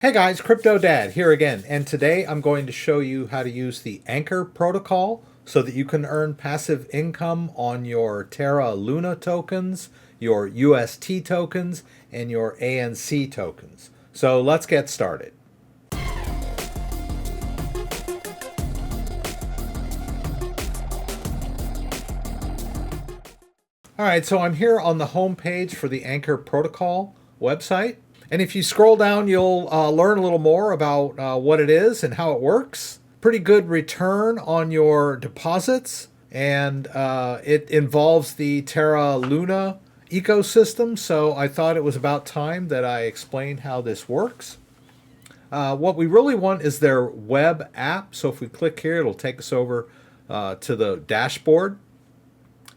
Hey guys, Crypto Dad here again, and today I'm going to show you how to use the Anchor protocol so that you can earn passive income on your Terra Luna tokens, your UST tokens, and your ANC tokens. So let's get started. All right, so I'm here on the home page for the Anchor protocol website. And if you scroll down, you'll learn a little more about what it is and how it works. Pretty good return on your deposits, and it involves the Terra Luna ecosystem. So I thought it was about time that I explained how this works. What we really want is their web app. So if we click here, it'll take us over to the dashboard.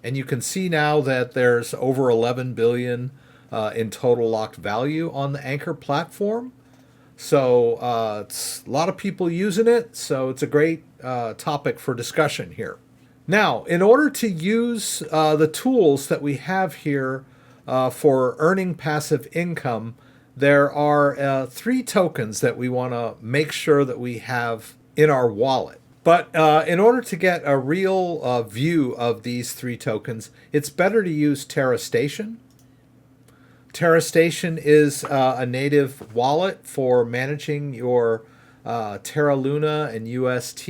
And you can see now that there's over 11 billion in total locked value on the Anchor platform. So it's a lot of people using it. So it's a great topic for discussion here. Now, in order to use the tools that we have here for earning passive income, there are 3 tokens that we want to make sure that we have in our wallet. But in order to get a real view of these 3 tokens, it's better to use Terra Station. Terra Station is a native wallet for managing your Terra Luna and UST.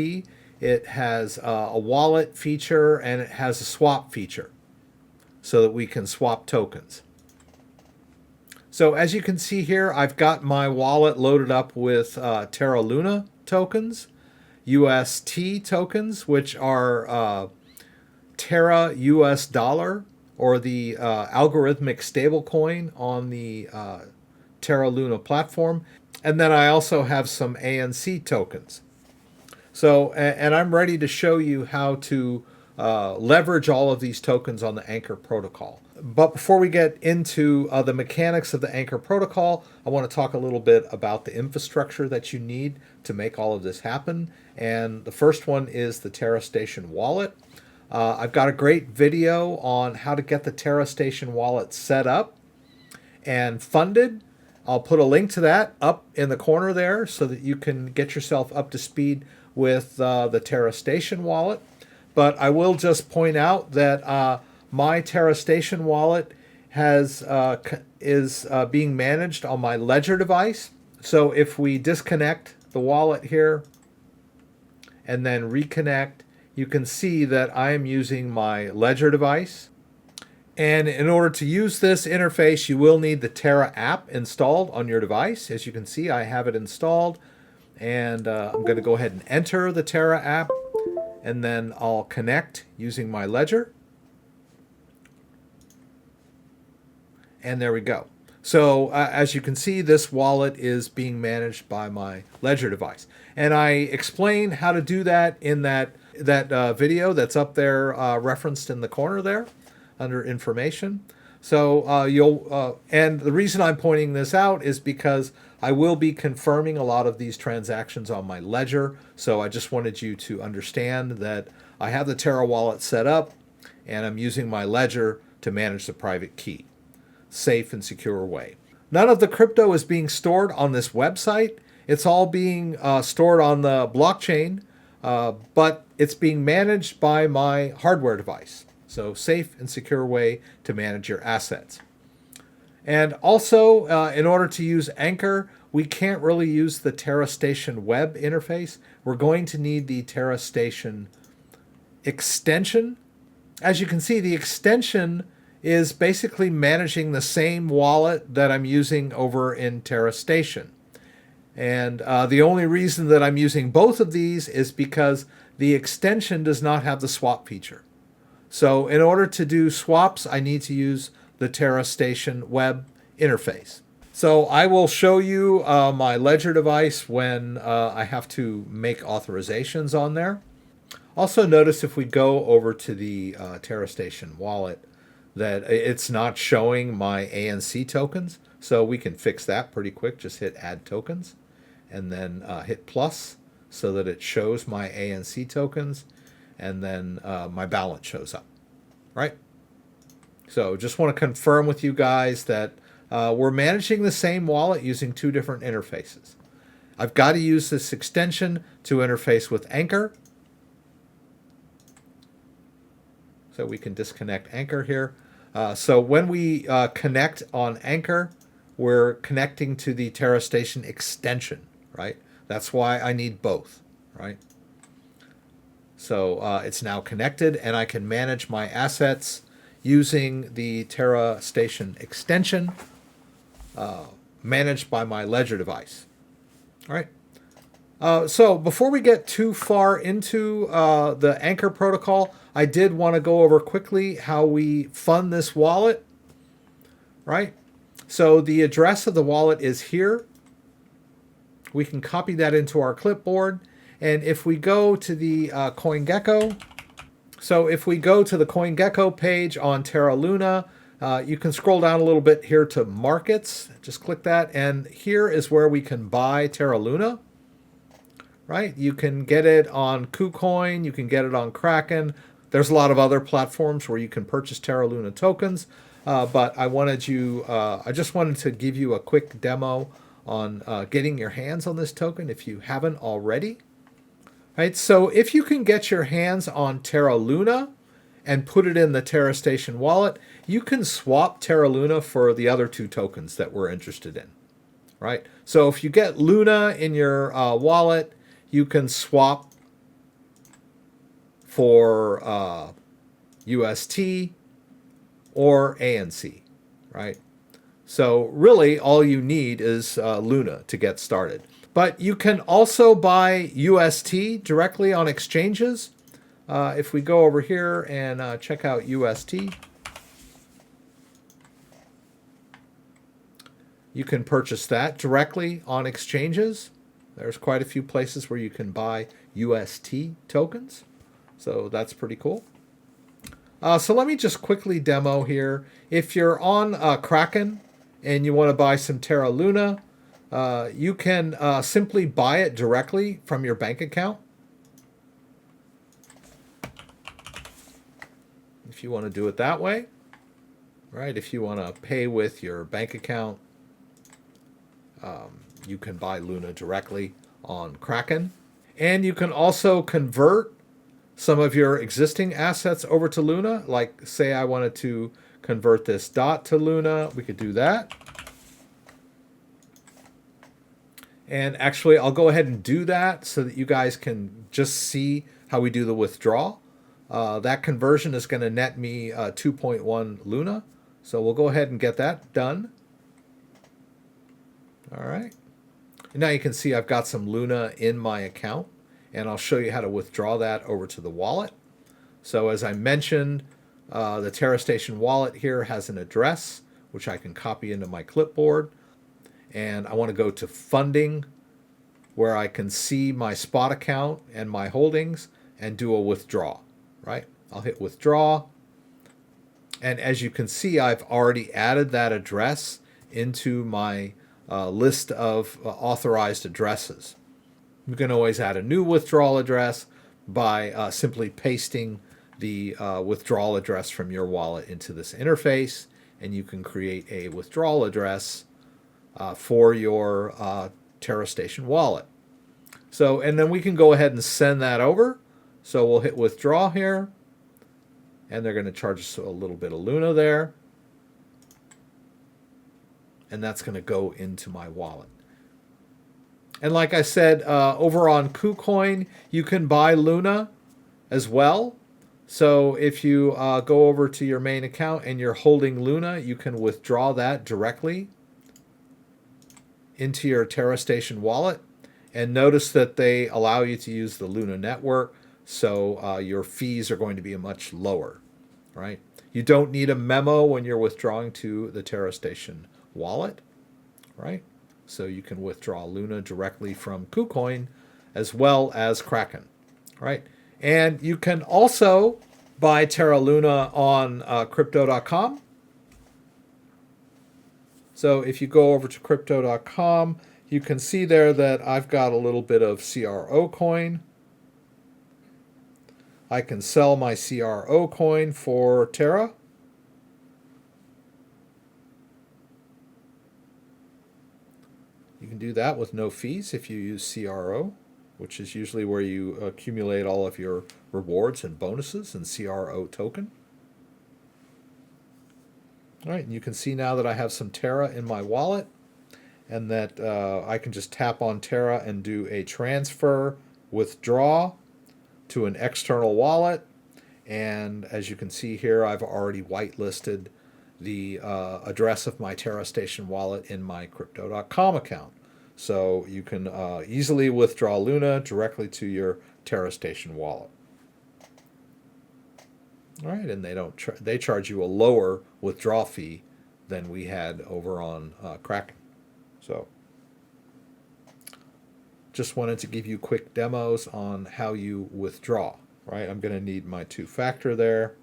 It has a wallet feature and it has a swap feature so that we can swap tokens. So as you can see here, I've got my wallet loaded up with Terra Luna tokens, UST tokens, which are Terra US dollar, or the algorithmic stablecoin on the Terra Luna platform. And then I also have some ANC tokens. So, and I'm ready to show you how to leverage all of these tokens on the Anchor protocol. But before we get into the mechanics of the Anchor protocol, I want to talk a little bit about the infrastructure that you need to make all of this happen. And the first one is the Terra Station Wallet. I've got a great video on how to get the Terra Station Wallet set up and funded. I'll put a link to that up in the corner there so that you can get yourself up to speed with the Terra Station Wallet. But I will just point out that my Terra Station Wallet is being managed on my Ledger device. So if we disconnect the wallet here and then reconnect, you can see that I am using my Ledger device. And in order to use this interface, you will need the Terra app installed on your device. As you can see, I have it installed. And I'm going to go ahead and enter the Terra app. And then I'll connect using my Ledger. And there we go. So as you can see, this wallet is being managed by my Ledger device. And I explain how to do that in that video that's up there referenced in the corner there under information. So and the reason I'm pointing this out is because I will be confirming a lot of these transactions on my Ledger. So I just wanted you to understand that I have the Terra wallet set up and I'm using my Ledger to manage the private key. Safe and secure way. None of the crypto is being stored on this website. It's all being stored on the blockchain, but it's being managed by my hardware device. So safe and secure way to manage your assets. And also, in order to use Anchor, we can't really use the Terra Station web interface. We're going to need the Terra Station extension. As you can see, the extension is basically managing the same wallet that I'm using over in Terra Station. And the only reason that I'm using both of these is because the extension does not have the swap feature. So in order to do swaps, I need to use the Terra Station web interface. So I will show you my Ledger device when I have to make authorizations on there. Also notice if we go over to the Terra Station wallet that it's not showing my ANC tokens. So we can fix that pretty quick. Just hit add tokens and then hit plus so that it shows my ANC tokens, and then my balance shows up, right? So just want to confirm with you guys that we're managing the same wallet using 2 different interfaces. I've got to use this extension to interface with Anchor. So we can disconnect Anchor here. So when we connect on Anchor, we're connecting to the Terra Station extension, right? That's why I need both, right? So it's now connected, and I can manage my assets using the Terra Station extension managed by my Ledger device. All right. So before we get too far into the Anchor protocol, I did want to go over quickly how we fund this wallet, right? So the address of the wallet is here. We can copy that into our clipboard. And if we go to the CoinGecko, so if we go to the CoinGecko page on Terra Luna, you can scroll down a little bit here to markets. Just click that. And here is where we can buy Terra Luna. Right? You can get it on KuCoin, you can get it on Kraken. There's a lot of other platforms where you can purchase Terra Luna tokens, but I just wanted to give you a quick demo on getting your hands on this token if you haven't already. Right? So if you can get your hands on Terra Luna and put it in the Terra Station wallet, you can swap Terra Luna for the other two tokens that we're interested in. Right? So if you get Luna in your wallet, you can swap for UST or ANC, right? So really all you need is Luna to get started. But you can also buy UST directly on exchanges. If we go over here and check out UST, you can purchase that directly on exchanges. There's quite a few places where you can buy UST tokens. So that's pretty cool. So let me just quickly demo here. If you're on Kraken and you want to buy some Terra Luna, you can simply buy it directly from your bank account. If you want to do it that way, right? If you want to pay with your bank account, you can buy Luna directly on Kraken. And you can also convert some of your existing assets over to Luna. Like, say I wanted to convert this dot to Luna, we could do that. And actually, I'll go ahead and do that so that you guys can just see how we do the withdrawal. That conversion is going to net me 2.1 Luna. So we'll go ahead and get that done. All right. And now you can see I've got some Luna in my account, and I'll show you how to withdraw that over to the wallet. So as I mentioned, the Terra Station wallet here has an address, which I can copy into my clipboard. And I want to go to funding, where I can see my spot account and my holdings and do a withdraw, right? I'll hit withdraw. And as you can see, I've already added that address into my list of authorized addresses. You can always add a new withdrawal address by simply pasting the withdrawal address from your wallet into this interface, and you can create a withdrawal address for your Terra Station wallet. So, and then we can go ahead and send that over. So we'll hit withdraw here, and they're going to charge us a little bit of Luna there. And that's going to go into my wallet. And like I said, over on KuCoin, you can buy Luna as well. So if you go over to your main account and you're holding Luna, you can withdraw that directly into your Terra Station wallet. And notice that they allow you to use the Luna network, so your fees are going to be much lower, right? You don't need a memo when you're withdrawing to the Terra Station wallet, right? So you can withdraw Luna directly from KuCoin as well as Kraken, right? And you can also buy Terra Luna on crypto.com. So if you go over to crypto.com, you can see there that I've got a little bit of CRO coin. I can sell my CRO coin for Terra. You can do that with no fees if you use CRO, which is usually where you accumulate all of your rewards and bonuses in CRO token. All right, and you can see now that I have some Terra in my wallet, and that I can just tap on Terra and do a transfer withdraw to an external wallet. And as you can see here, I've already whitelisted the address of my Terra Station wallet in my Crypto.com account. So you can easily withdraw Luna directly to your Terra Station wallet. All right, and they charge you a lower withdrawal fee than we had over on Kraken. So just wanted to give you quick demos on how you withdraw. Right, I'm going to need my two-factor there.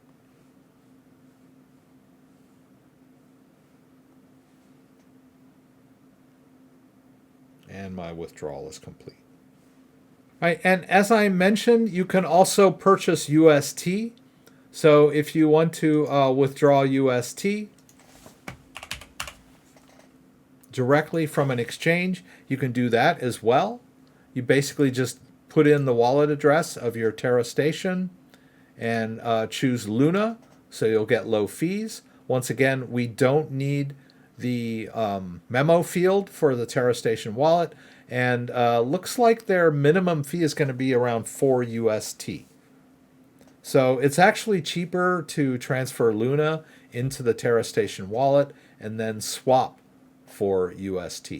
And my withdrawal is complete. All right, and as I mentioned, you can also purchase UST. So if you want to withdraw UST directly from an exchange, you can do that as well. You basically just put in the wallet address of your Terra Station and choose Luna, so you'll get low fees. Once again, we don't need the memo field for the Terra Station wallet, and looks like their minimum fee is going to be around 4 UST. So it's actually cheaper to transfer Luna into the Terra Station wallet and then swap for UST.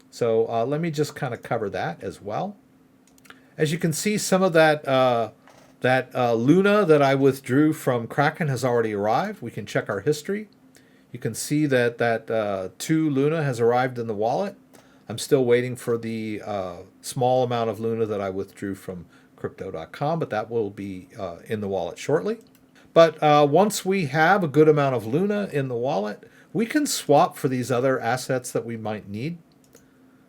So let me just kind of cover that as well. As you can see, some of that Luna that I withdrew from Kraken has already arrived. We can check our history. You can see that 2 Luna has arrived in the wallet. I'm still waiting for the small amount of Luna that I withdrew from Crypto.com, but that will be in the wallet shortly. But once we have a good amount of Luna in the wallet, we can swap for these other assets that we might need.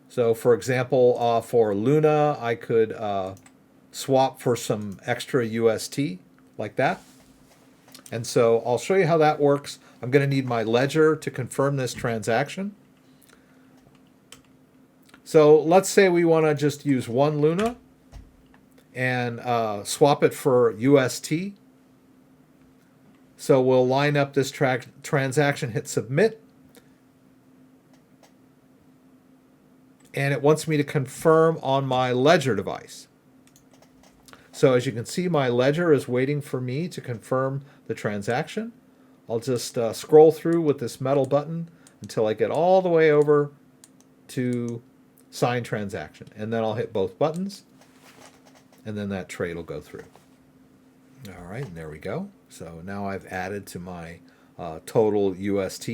So for example, for Luna, I could swap for some extra UST like that. And so I'll show you how that works. I'm going to need my ledger to confirm this transaction. So let's say we want to just use 1 Luna and swap it for UST. So we'll line up this transaction, hit submit. And it wants me to confirm on my Ledger device. So as you can see, my Ledger is waiting for me to confirm the transaction. I'll just scroll through with this metal button until I get all the way over to sign transaction. And then I'll hit both buttons, and then that trade will go through. All right, and there we go. So now I've added to my total UST.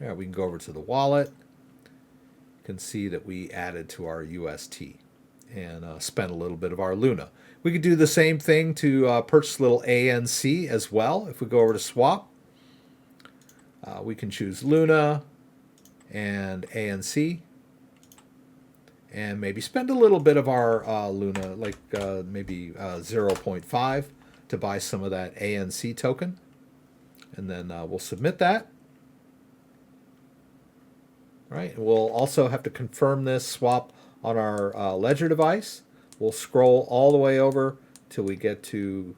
Yeah, we can go over to the wallet. You can see that we added to our UST and spent a little bit of our Luna. We could do the same thing to purchase a little ANC as well. If we go over to swap, we can choose Luna and ANC, and maybe spend a little bit of our Luna, like maybe 0.5 to buy some of that ANC token. And then we'll submit that. Right, and we'll also have to confirm this swap on our Ledger device. We'll scroll all the way over till we get to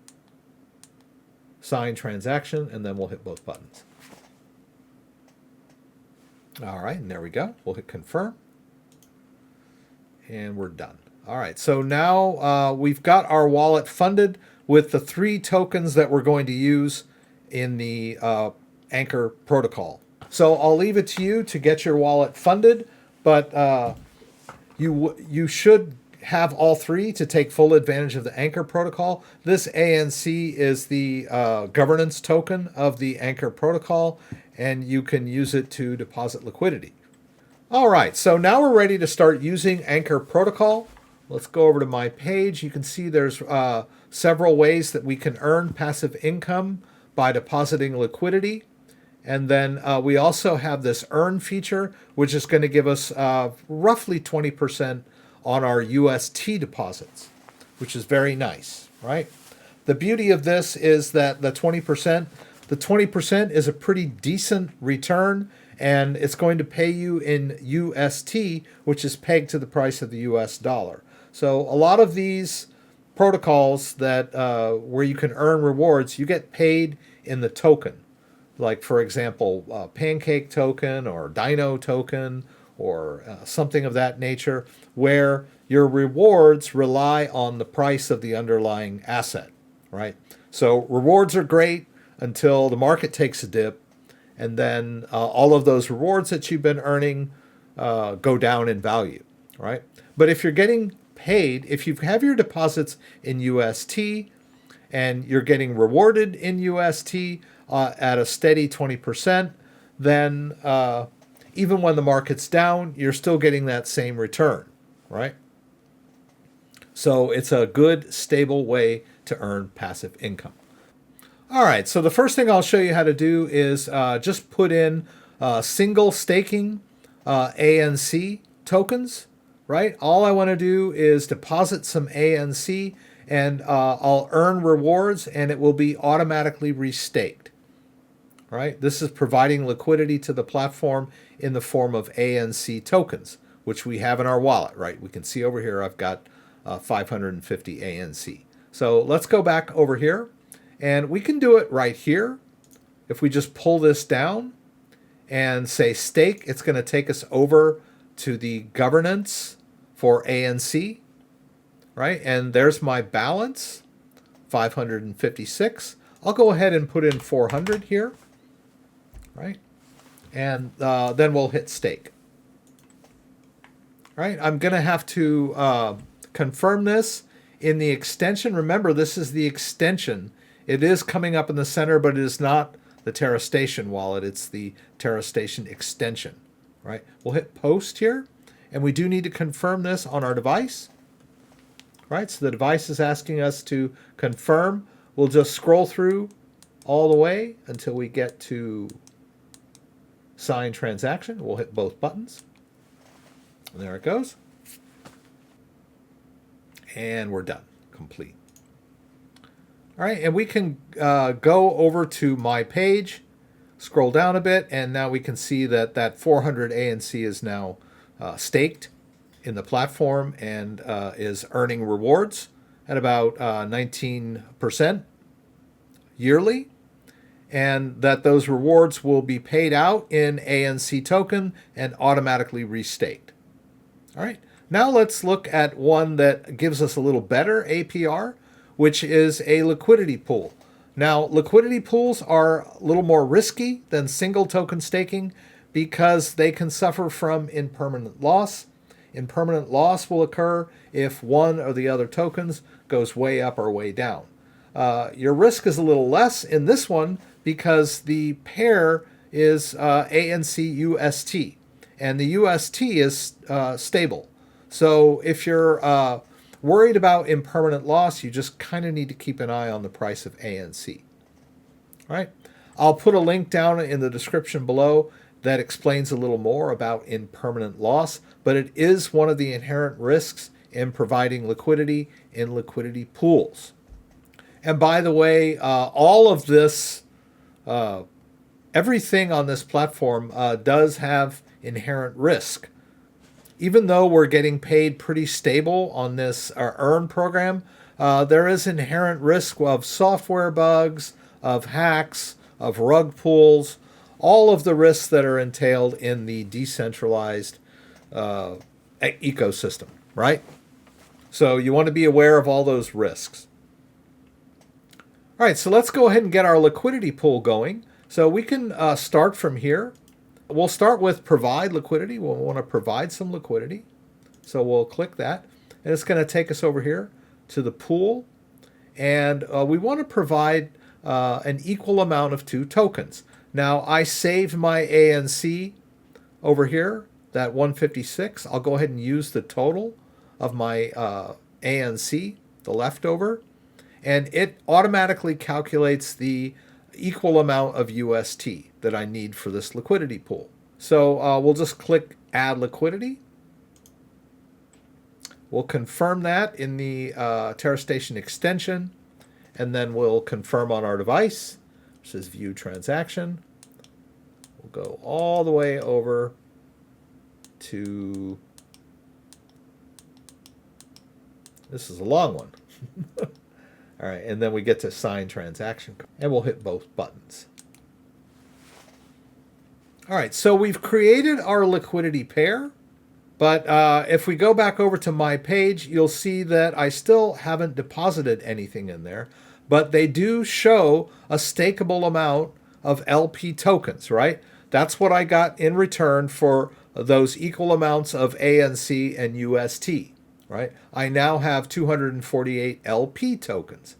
sign transaction, and then we'll hit both buttons. All right, and there we go. We'll hit confirm, and we're done. All right, so now we've got our wallet funded with the 3 tokens that we're going to use in the Anchor protocol. So I'll leave it to you to get your wallet funded, but you should have all 3 to take full advantage of the Anchor protocol. This ANC is the governance token of the Anchor protocol, and you can use it to deposit liquidity. All right, so now we're ready to start using Anchor protocol. Let's go over to my page. You can see there's several ways that we can earn passive income by depositing liquidity. And then we also have this earn feature, which is going to give us roughly 20% on our UST deposits, which is very nice, right? The beauty of this is that the 20% is a pretty decent return, and it's going to pay you in UST, which is pegged to the price of the US dollar. So a lot of these protocols that where you can earn rewards, you get paid in the token. Like, for example, Pancake token or Dino token or something of that nature, where your rewards rely on the price of the underlying asset, right? So rewards are great until the market takes a dip, and then all of those rewards that you've been earning go down in value, right? But if you're getting paid, if you have your deposits in UST and you're getting rewarded in UST at a steady 20%, then even when the market's down, you're still getting that same return, right? So it's a good, stable way to earn passive income. All right, so the first thing I'll show you how to do is just put in single staking ANC tokens, right? All I want to do is deposit some ANC, and I'll earn rewards, and it will be automatically restaked, right? This is providing liquidity to the platform in the form of ANC tokens, which we have in our wallet, right? We can see over here I've got 550 ANC. So let's go back over here. And we can do it right here. If we just pull this down and say stake, it's going to take us over to the governance for ANC, right? And there's my balance, 556. I'll go ahead and put in 400 here, right? And then we'll hit stake. All right, I'm going to have to confirm this in the extension. Remember, this is the extension. It is coming up in the center, but it is not the Terra Station wallet. It's the Terra Station extension, right? We'll hit post here, and we do need to confirm this on our device, right? So the device is asking us to confirm. We'll just scroll through all the way until we get to sign transaction. We'll hit both buttons. And there it goes. And we're done. Complete. All right, and we can go over to my page, scroll down a bit, and now we can see that that 400 ANC is now staked in the platform and is earning rewards at about 19% yearly, and that those rewards will be paid out in ANC token and automatically restaked. All right, now let's look at one that gives us a little better APR, which is a liquidity pool. Now, liquidity pools are a little more risky than single token staking because they can suffer from impermanent loss. Impermanent loss will occur if one or the other tokens goes way up or way down. Your risk is a little less in this one because the pair is ANC UST, and the UST is stable. So if you're worried about impermanent loss, you just kind of need to keep an eye on the price of ANC. All right, I'll put a link down in the description below that explains a little more about impermanent loss, but it is one of the inherent risks in providing liquidity in liquidity pools. And by the way, all of this, everything on this platform does have inherent risk. Even though we're getting paid pretty stable on this earn program, there is inherent risk of software bugs, of hacks, of rug pulls, all of the risks that are entailed in the decentralized ecosystem, right? So you want to be aware of all those risks. All right, so let's go ahead and get our liquidity pool going. So we can start from here. We'll start with provide liquidity. We'll want to provide some liquidity. So we'll click that. And it's going to take us over here to the pool. And we want to provide an equal amount of 2 tokens. Now, I saved my ANC over here, that 156. I'll go ahead and use the total of my ANC, the leftover. And it automatically calculates the equal amount of UST that I need for this liquidity pool. So we'll just click Add Liquidity. We'll confirm that in the Terra Station extension, and then we'll confirm on our device. It says View Transaction. We'll go all the way over to, this is a long one. All right, and then we get to sign transaction, and we'll hit both buttons. All right, so we've created our liquidity pair, but if we go back over to my page, you'll see that I still haven't deposited anything in there, but they do show a stakeable amount of LP tokens, right? That's what I got in return for those equal amounts of ANC and UST, right? I now have 248 LP tokens.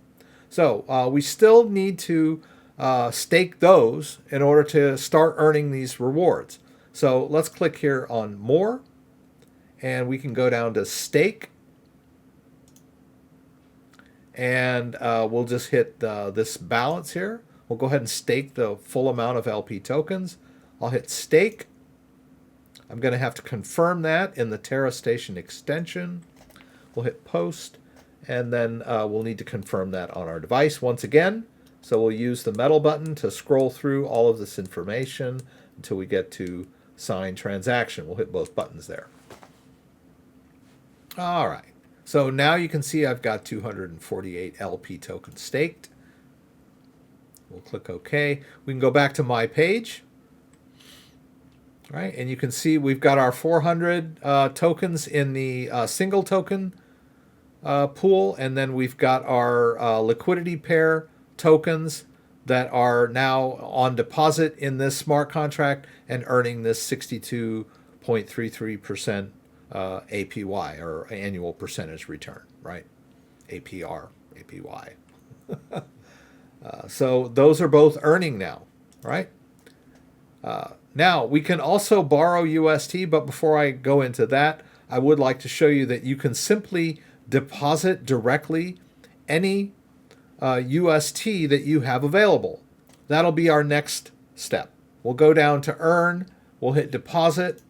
So we still need to stake those in order to start earning these rewards. So let's click here on More, and we can go down to Stake, and we'll just hit this balance here. We'll go ahead and stake the full amount of LP tokens. I'll hit Stake. I'm going to have to confirm that in the Terra Station extension. We'll hit Post, and then we'll need to confirm that on our device once again. So we'll use the metal button to scroll through all of this information until we get to Sign Transaction. We'll hit both buttons there. All right. So now you can see I've got 248 LP tokens staked. We'll click OK. We can go back to my page. Right, and you can see we've got our 400 tokens in the single token pool, and then we've got our liquidity pair tokens that are now on deposit in this smart contract and earning this 62.33% APY, or annual percentage return, right? APR, APY. So those are both earning now, right? Now, we can also borrow UST, but before I go into that, I would like to show you that you can simply deposit directly any UST that you have available. That'll be our next step. We'll go down to Earn, we'll hit Deposit,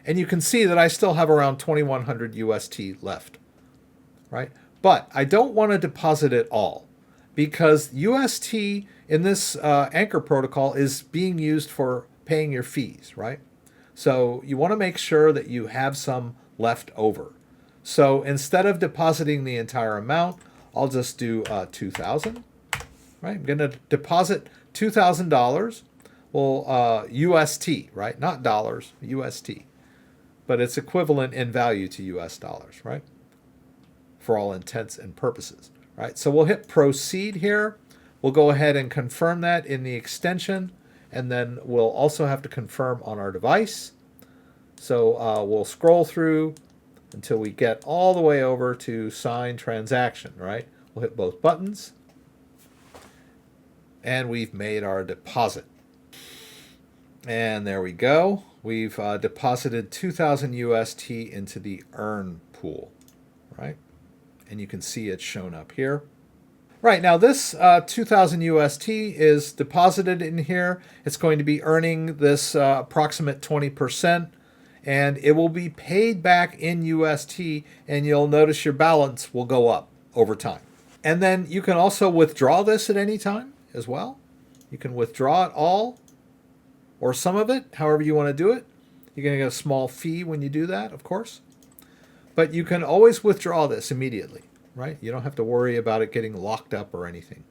and you can see that I still have around 2,100 UST left, right? But I don't want to deposit it all, because UST in this Anchor protocol is being used for paying your fees, right? So you want to make sure that you have some left over. So instead of depositing the entire amount, I'll just do 2,000, right? I'm going to deposit $2,000. Well, UST, right? Not dollars, UST. But it's equivalent in value to US dollars, right? For all intents and purposes, right? So we'll hit Proceed here. We'll go ahead and confirm that in the extension, and then we'll also have to confirm on our device. So we'll scroll through until we get all the way over to Sign Transaction, right? We'll hit both buttons, and we've made our deposit. And there we go. We've deposited 2,000 UST into the Earn pool, right? And you can see it's shown up here. Right, now this 2,000 UST is deposited in here. It's going to be earning this approximate 20%, and it will be paid back in UST, and you'll notice your balance will go up over time. And then you can also withdraw this at any time as well. You can withdraw it all or some of it, however you want to do it. You're going to get a small fee when you do that, of course. But you can always withdraw this immediately, right? You don't have to worry about it getting locked up or anything.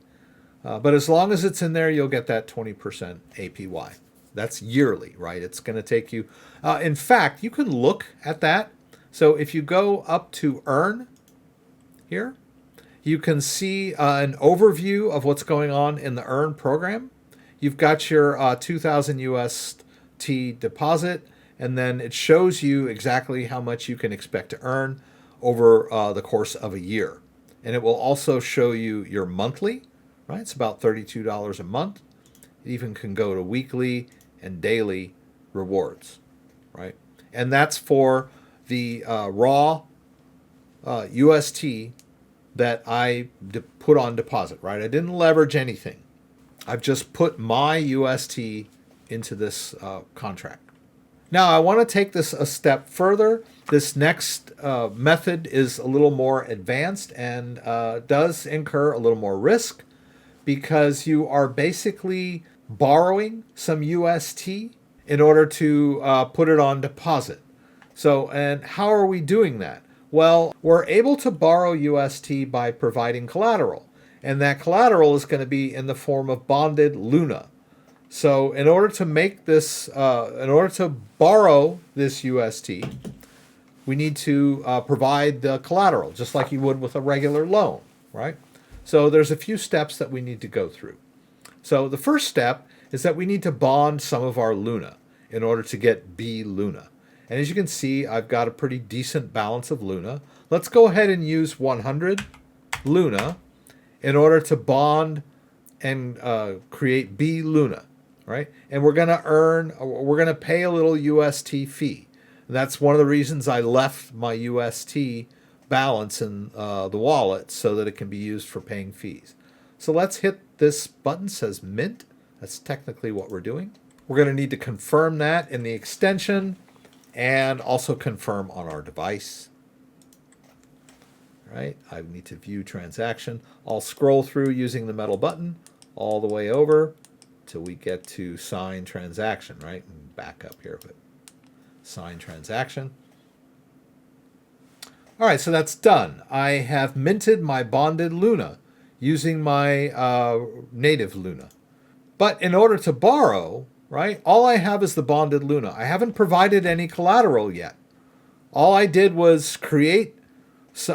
But as long as it's in there, you'll get that 20% APY. That's yearly, right? It's going to take you... in fact, you can look at that. So if you go up to Earn here, you can see an overview of what's going on in the Earn program. You've got your 2,000 UST deposit, and then it shows you exactly how much you can expect to earn over the course of a year. And it will also show you your monthly, right? It's about $32 a month. It even can go to weekly and daily rewards, right? And that's for the raw UST that I put on deposit, right? I didn't leverage anything. I've just put my UST into this contract. Now, I want to take this a step further. This next method is a little more advanced and does incur a little more risk, because you are basically borrowing some UST in order to put it on deposit. So, and how are we doing that? Well, we're able to borrow UST by providing collateral. And that collateral is going to be in the form of bonded LUNA. So in order to make this, in order to borrow this UST, we need to provide the collateral, just like you would with a regular loan, right? So there's a few steps that we need to go through. So the first step is that we need to bond some of our LUNA in order to get bLUNA. And as you can see, I've got a pretty decent balance of LUNA. Let's go ahead and use 100 LUNA in order to bond and create bLUNA, right? And we're going to pay a little UST fee. And that's one of the reasons I left my UST balance in the wallet so that it can be used for paying fees. So let's hit this button, says mint. That's technically what we're doing. We're going to need to confirm that in the extension and also confirm on our device. Right? I need to view transaction. I'll scroll through using the metal button all the way over till we get to sign transaction, right? And back up here, but sign transaction. All right, so that's done. I have minted my bonded LUNA using my native LUNA. But in order to borrow, right, all I have is the bonded LUNA. I haven't provided any collateral yet. All I did was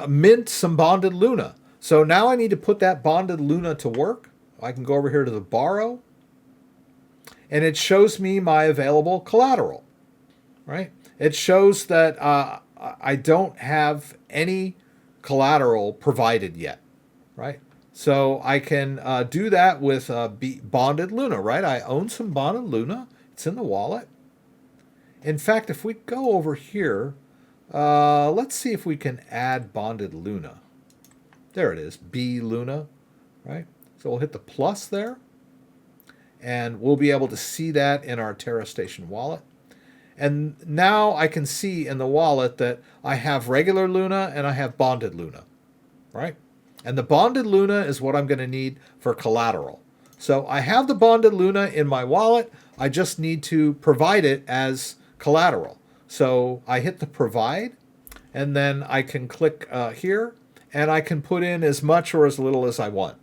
mint some bonded LUNA. So now I need to put that bonded LUNA to work. I can go over here to the borrow, and it shows me my available collateral, right? It shows that I don't have any collateral provided yet, right? So I can do that with bonded LUNA, right? I own some bonded LUNA. It's in the wallet. In fact, if we go over here, let's see if we can add bonded LUNA. There it is, bLUNA, right? So we'll hit the plus there, and we'll be able to see that in our Terra Station Wallet. And now I can see in the wallet that I have regular LUNA and I have bonded LUNA, right? And the bonded LUNA is what I'm going to need for collateral. So I have the bonded LUNA in my wallet. I just need to provide it as collateral. So I hit the provide, and then I can click here, and I can put in as much or as little as I want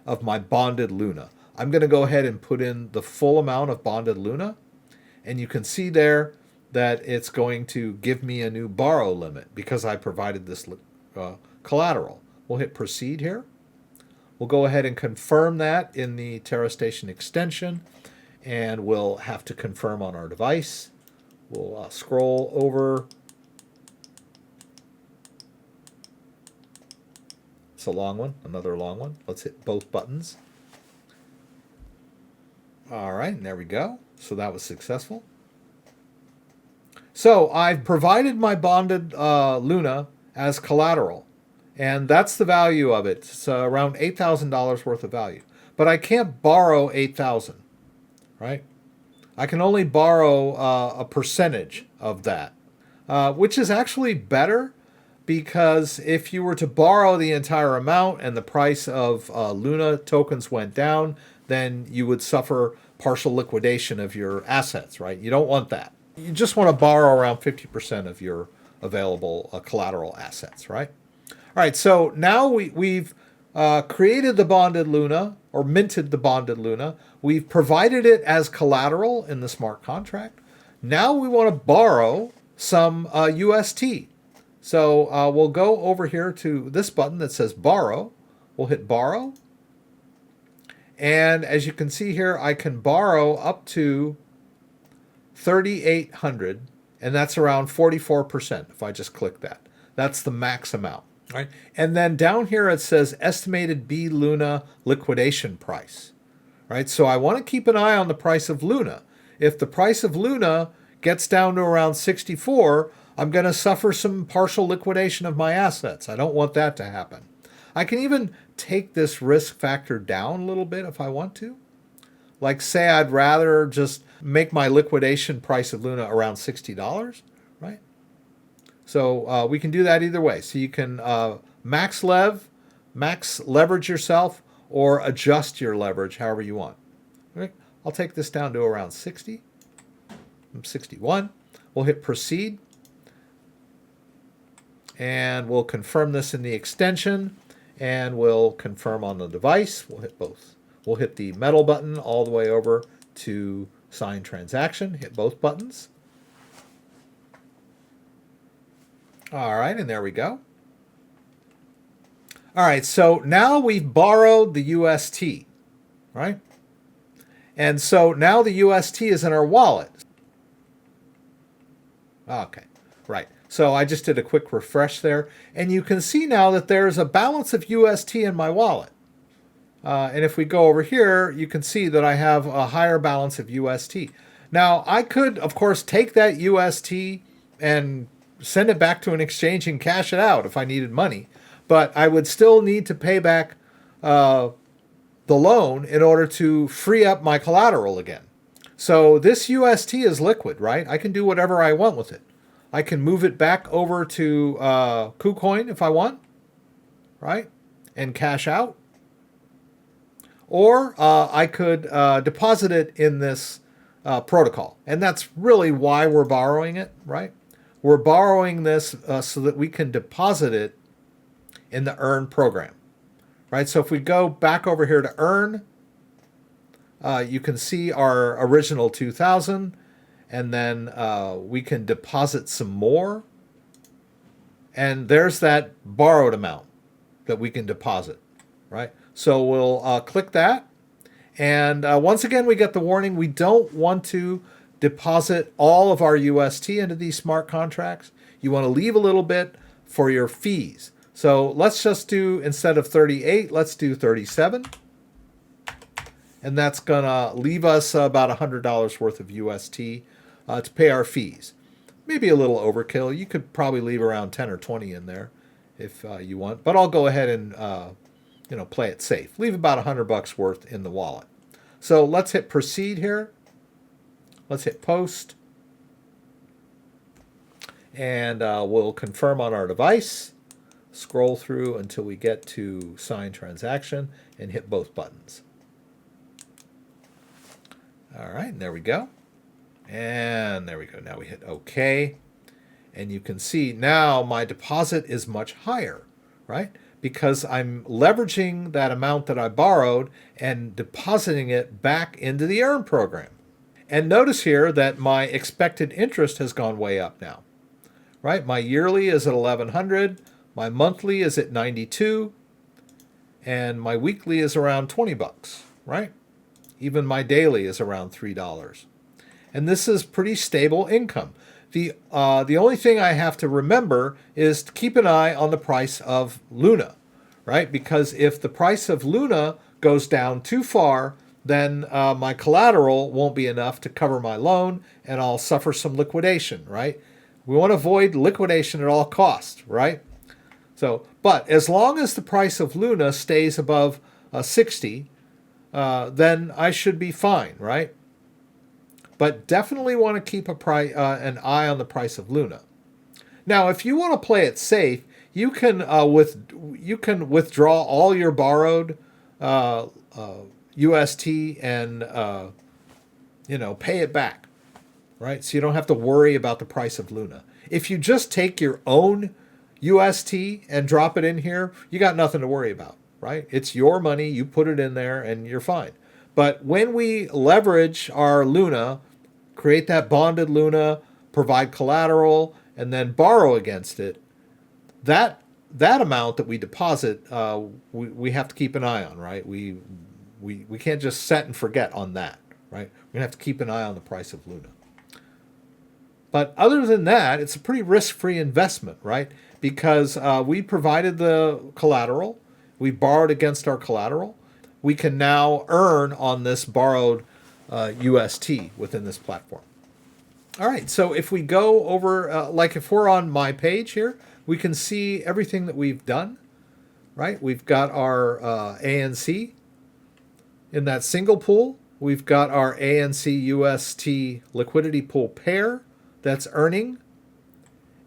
of my bonded LUNA. I'm going to go ahead and put in the full amount of bonded LUNA. And you can see there that it's going to give me a new borrow limit because I provided this collateral. We'll hit proceed here. We'll go ahead and confirm that in the Terra Station extension, and we'll have to confirm on our device. We'll scroll over. It's a long one, another long one. Let's hit both buttons. All right, and there we go. So that was successful. So I've provided my bonded LUNA as collateral, and that's the value of it. It's around $8,000 worth of value. But I can't borrow $8,000, right? I can only borrow a percentage of that, which is actually better because if you were to borrow the entire amount and the price of LUNA tokens went down, then you would suffer partial liquidation of your assets, right? You don't want that. You just want to borrow around 50% of your available collateral assets, right? All right, so now we've created the bonded LUNA, or minted the bonded LUNA. We've provided it as collateral in the smart contract. Now we want to borrow some UST. So we'll go over here to this button that says borrow. We'll hit borrow. And as you can see here, I can borrow up to 3,800, and that's around 44% if I just click that. That's the max amount, right? And then down here it says estimated bLUNA liquidation price, right? So I want to keep an eye on the price of LUNA. If the price of LUNA gets down to around 64, I'm going to suffer some partial liquidation of my assets. I don't want that to happen. I can even take this risk factor down a little bit if I want to. Like say I'd rather just make my liquidation price of LUNA around $60, right? So we can do that either way. So you can max leverage yourself, or adjust your leverage however you want. Right? I'll take this down to around 60. 61. We'll hit proceed. And we'll confirm this in the extension. And we'll confirm on the device. We'll hit both. We'll hit the metal button all the way over to sign transaction. Hit both buttons. All right, and there we go. All right, so now we've borrowed the UST, right? And so now the UST is in our wallet. Okay, right. So I just did a quick refresh there. And you can see now that there's a balance of UST in my wallet. And if we go over here, you can see that I have a higher balance of UST. Now, I could, of course, take that UST and send it back to an exchange and cash it out if I needed money. But I would still need to pay back the loan in order to free up my collateral again. So this UST is liquid, right? I can do whatever I want with it. I can move it back over to KuCoin if I want, right? And cash out. Or I could deposit it in this protocol. And that's really why we're borrowing it, right? We're borrowing this so that we can deposit it in the Earn program, right? So if we go back over here to Earn, you can see our original 2,000, and then we can deposit some more. And there's that borrowed amount that we can deposit, right? So we'll click that. And once again, we get the warning, we don't want to deposit all of our UST into these smart contracts. You want to leave a little bit for your fees. So let's just do, instead of 38, let's do 37. And that's going to leave us about $100 worth of UST to pay our fees. Maybe a little overkill. You could probably leave around 10 or 20 in there if you want. But I'll go ahead and play it safe. Leave about $100 worth in the wallet. So let's hit proceed here. Let's hit post. And we'll confirm on our device. Scroll through until we get to sign transaction and hit both buttons. All right, and there we go. And there we go. Now we hit OK. And you can see now my deposit is much higher, right? Because I'm leveraging that amount that I borrowed and depositing it back into the Earn program. And notice here that my expected interest has gone way up now, right? My yearly is at 1,100. My monthly is at 92, and my weekly is around 20 bucks, right? Even my daily is around $3. And this is pretty stable income. The only thing I have to remember is to keep an eye on the price of LUNA, right? Because if the price of LUNA goes down too far, then my collateral won't be enough to cover my loan, and I'll suffer some liquidation, right? We want to avoid liquidation at all costs, right? So, but as long as the price of LUNA stays above 60, then I should be fine, right? But definitely want to keep an eye on the price of LUNA. Now, if you want to play it safe, you can withdraw all your borrowed UST and pay it back, right? So you don't have to worry about the price of LUNA. If you just take your own UST and drop it in here, you got nothing to worry about, right? It's your money, you put it in there and you're fine. But when we leverage our LUNA, create that bonded LUNA, provide collateral, and then borrow against it, that amount that we deposit, we have to keep an eye on, right? We can't just set and forget on that, right? We're going to have to keep an eye on the price of LUNA. But other than that, it's a pretty risk-free investment, right? Because we provided the collateral, we borrowed against our collateral. We can now earn on this borrowed UST within this platform. All right, so if we go over, like if we're on my page here, we can see everything that we've done, right? We've got our ANC in that single pool. We've got our ANC UST liquidity pool pair that's earning.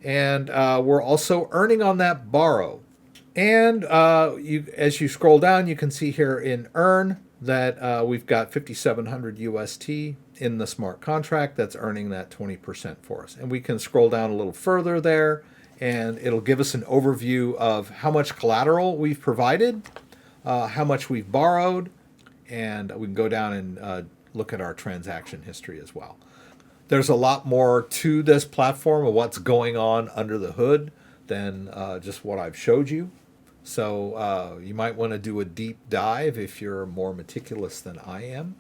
And we're also earning on that borrow. And as you scroll down, you can see here in Earn that we've got 5,700 UST in the smart contract that's earning that 20% for us. And we can scroll down a little further there, and it'll give us an overview of how much collateral we've provided, how much we've borrowed, and we can go down and look at our transaction history as well. There's a lot more to this platform of what's going on under the hood than just what I've showed you. So you might want to do a deep dive if you're more meticulous than I am.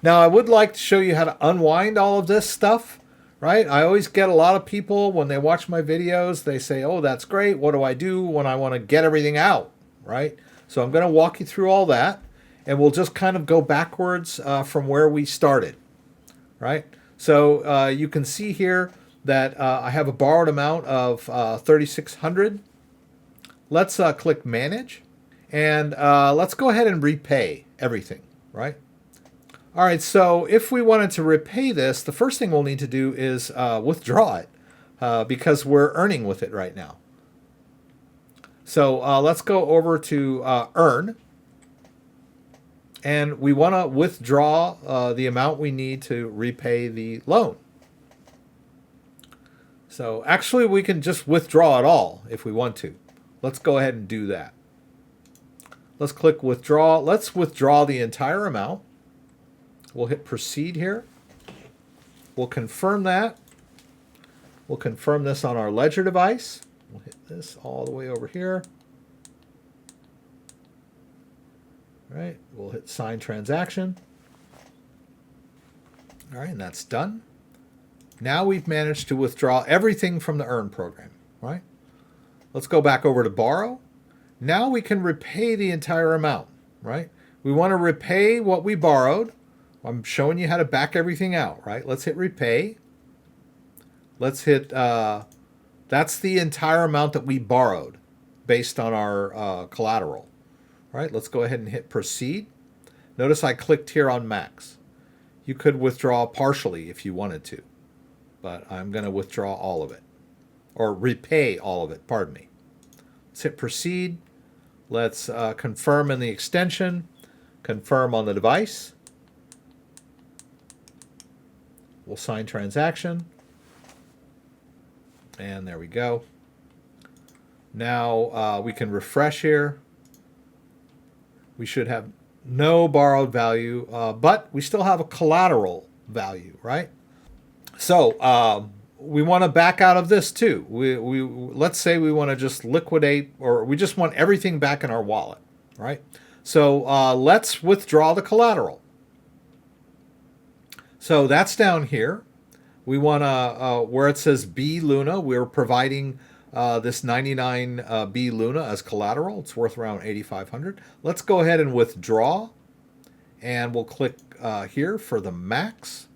Now, I would like to show you how to unwind all of this stuff, right? I always get a lot of people when they watch my videos, they say, oh, that's great. What do I do when I want to get everything out, right? So I'm going to walk you through all that, and we'll just kind of go backwards from where we started, right? So you can see here that I have a borrowed amount of 3,600. Let's click Manage, and let's go ahead and repay everything, right? All right, so if we wanted to repay this, the first thing we'll need to do is withdraw it because we're earning with it right now. So let's go over to Earn, and we want to withdraw the amount we need to repay the loan. So actually, we can just withdraw it all if we want to. Let's go ahead and do that. Let's click Withdraw. Let's withdraw the entire amount. We'll hit Proceed here. We'll confirm that. We'll confirm this on our Ledger device. We'll hit this all the way over here. All right, we'll hit Sign Transaction. All right, and that's done. Now we've managed to withdraw everything from the Earn program, right? Let's go back over to Borrow. Now we can repay the entire amount, right? We want to repay what we borrowed. I'm showing you how to back everything out, right? Let's hit Repay. Let's hit, that's the entire amount that we borrowed based on our collateral, right? Let's go ahead and hit Proceed. Notice I clicked here on Max. You could withdraw partially if you wanted to, but I'm going to withdraw all of it, or repay all of it, pardon me. Let's hit Proceed. Let's confirm in the extension, confirm on the device. We'll sign transaction. And there we go. Now we can refresh here. We should have no borrowed value, but we still have a collateral value, right? So we want to back out of this too. Let's say we want to just liquidate, or we just want everything back in our wallet, right? So let's withdraw the collateral. So that's down here. We want to, where it says bLUNA, we're providing this 99 bLUNA as collateral. It's worth around 8,500. Let's go ahead and withdraw, and we'll click here for the max,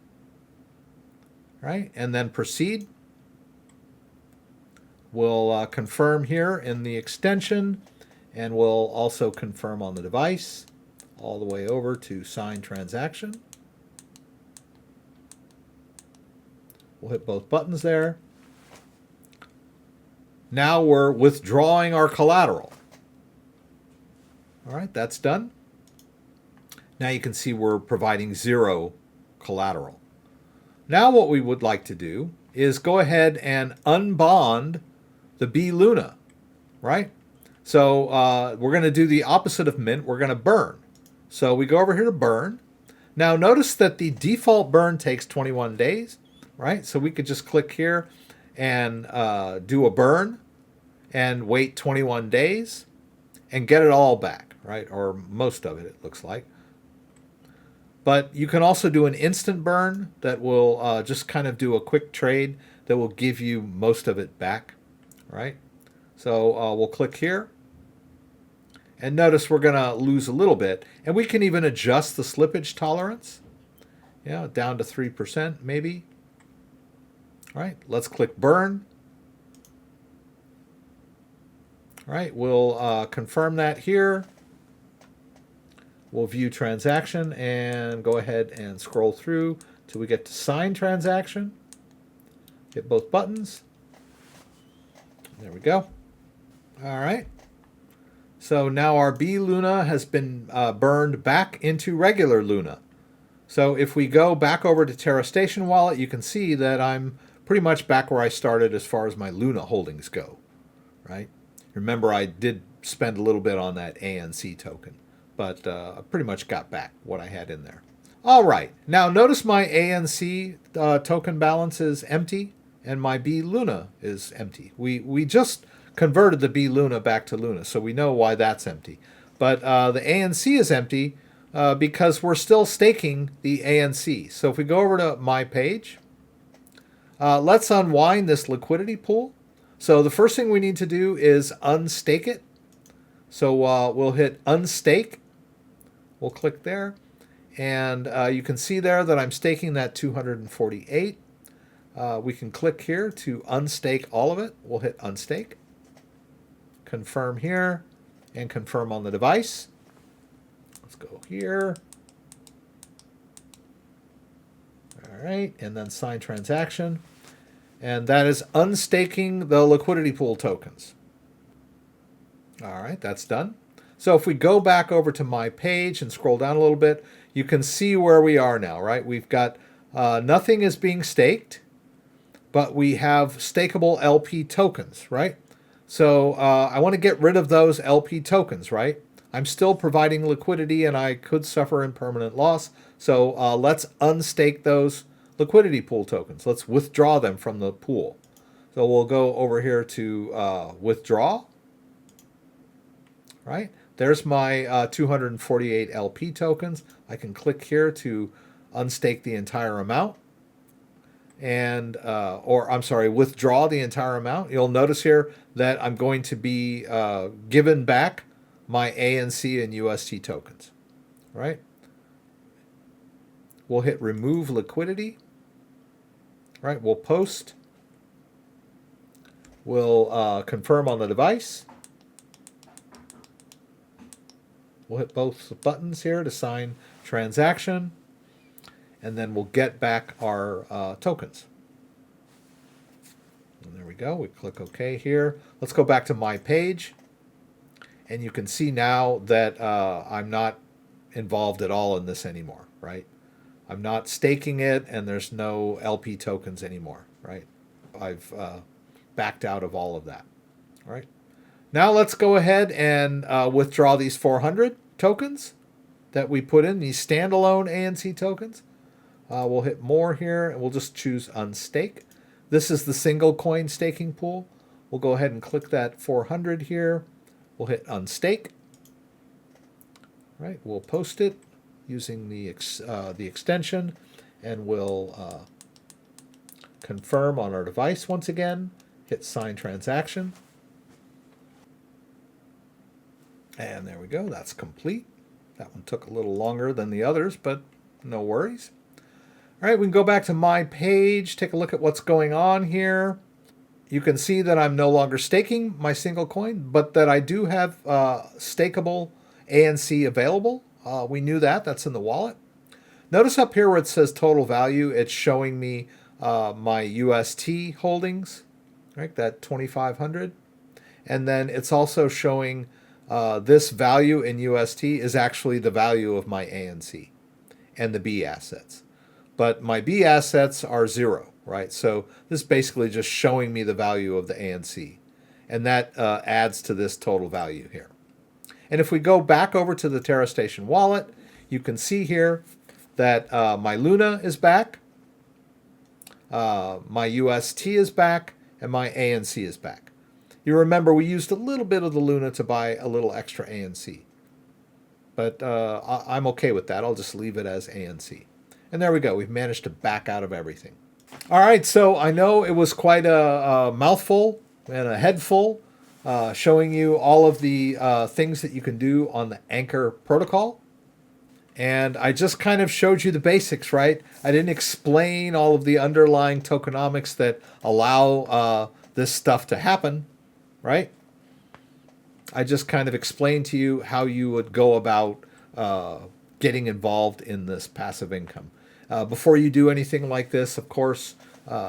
right? And then Proceed. We'll confirm here in the extension, and we'll also confirm on the device all the way over to Sign Transaction. We'll hit both buttons there. Now we're withdrawing our collateral. All right, that's done. Now you can see we're providing 0 collateral. Now what we would like to do is go ahead and unbond the bLUNA, right? So we're going to do the opposite of mint. We're going to burn. So we go over here to burn. Now notice that the default burn takes 21 days. Right, so we could just click here and do a burn and wait 21 days and get it all back, right? Or most of it, it looks like. But you can also do an instant burn that will just kind of do a quick trade that will give you most of it back, right? So we'll click here. And notice we're going to lose a little bit. And we can even adjust the slippage tolerance, down to 3% maybe. All right, let's click Burn. All right, we'll confirm that here. We'll view transaction and go ahead and scroll through till we get to Sign Transaction. Hit both buttons. There we go. All right. So now our bLUNA has been burned back into regular Luna. So if we go back over to Terra Station Wallet, you can see that I'm pretty much back where I started as far as my Luna holdings go, right? Remember, I did spend a little bit on that ANC token, but I pretty much got back what I had in there. All right, now notice my ANC token balance is empty and my bLUNA is empty. We just converted the bLUNA back to Luna, so we know why that's empty. But the ANC is empty because we're still staking the ANC. So if we go over to my page, let's unwind this liquidity pool. So the first thing we need to do is unstake it. So we'll hit unstake. We'll click there. And you can see there that I'm staking that 248. We can click here to unstake all of it. We'll hit unstake. Confirm here and confirm on the device. Let's go here. All right, and then sign transaction. And that is unstaking the liquidity pool tokens. All right, that's done. So if we go back over to my page and scroll down a little bit, you can see where we are now, right? We've got nothing is being staked, but we have stakeable LP tokens, right? So I want to get rid of those LP tokens, right? I'm still providing liquidity and I could suffer impermanent loss. So let's unstake those liquidity pool tokens. Let's withdraw them from the pool. So we'll go over here to withdraw, right? There's my 248 LP tokens. I can click here to unstake the entire amount and, withdraw the entire amount. You'll notice here that I'm going to be given back my ANC and UST tokens, right? We'll hit remove liquidity, right? We'll post. We'll confirm on the device. We'll hit both buttons here to sign transaction, and then we'll get back our tokens. And there we go. We click OK here. Let's go back to my page, and you can see now that I'm not involved at all in this anymore, right? I'm not staking it, and there's no LP tokens anymore, right? I've backed out of all of that, all right? Now let's go ahead and withdraw these 400 tokens that we put in, these standalone ANC tokens. We'll hit more here, and we'll just choose unstake. This is the single coin staking pool. We'll go ahead and click that 400 here. We'll hit unstake. Right, we'll post it using the extension, and we'll confirm on our device once again. Hit sign transaction. And there we go. That's complete. That one took a little longer than the others, but no worries. All right, we can go back to my page, take a look at what's going on here. You can see that I'm no longer staking my single coin, but that I do have stakeable ANC available. We knew that. That's in the wallet. Notice up here where it says total value, it's showing me my UST holdings, right? That 2,500. And then it's also showing this value in UST is actually the value of my ANC and the B assets. But my B assets are 0, right? So this is basically just showing me the value of the ANC. And that adds to this total value here. And if we go back over to the Terra Station Wallet, you can see here that my Luna is back, my UST is back, and my ANC is back. You remember we used a little bit of the Luna to buy a little extra ANC. But I'm okay with that. I'll just leave it as ANC. And there we go. We've managed to back out of everything. All right, so I know it was quite a mouthful and a head full showing you all of the things that you can do on the Anchor protocol. And I just kind of showed you the basics, right? I didn't explain all of the underlying tokenomics that allow this stuff to happen, right? I just kind of explained to you how you would go about getting involved in this passive income. Before you do anything like this, of course,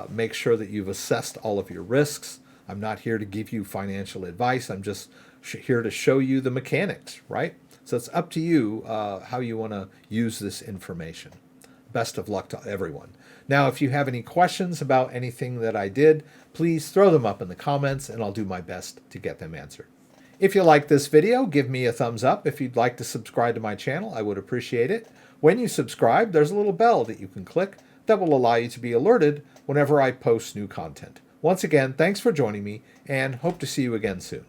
make sure that you've assessed all of your risks. I'm not here to give you financial advice. I'm just here to show you the mechanics, right? So it's up to you how you want to use this information. best of luck to everyone. Now, if you have any questions about anything that I did, please throw them up in the comments and I'll do my best to get them answered. If you like this video, give me a thumbs up. If you'd like to subscribe to my channel, I would appreciate it. When you subscribe, there's a little bell that you can click that will allow you to be alerted whenever I post new content. Once again, thanks for joining me and hope to see you again soon.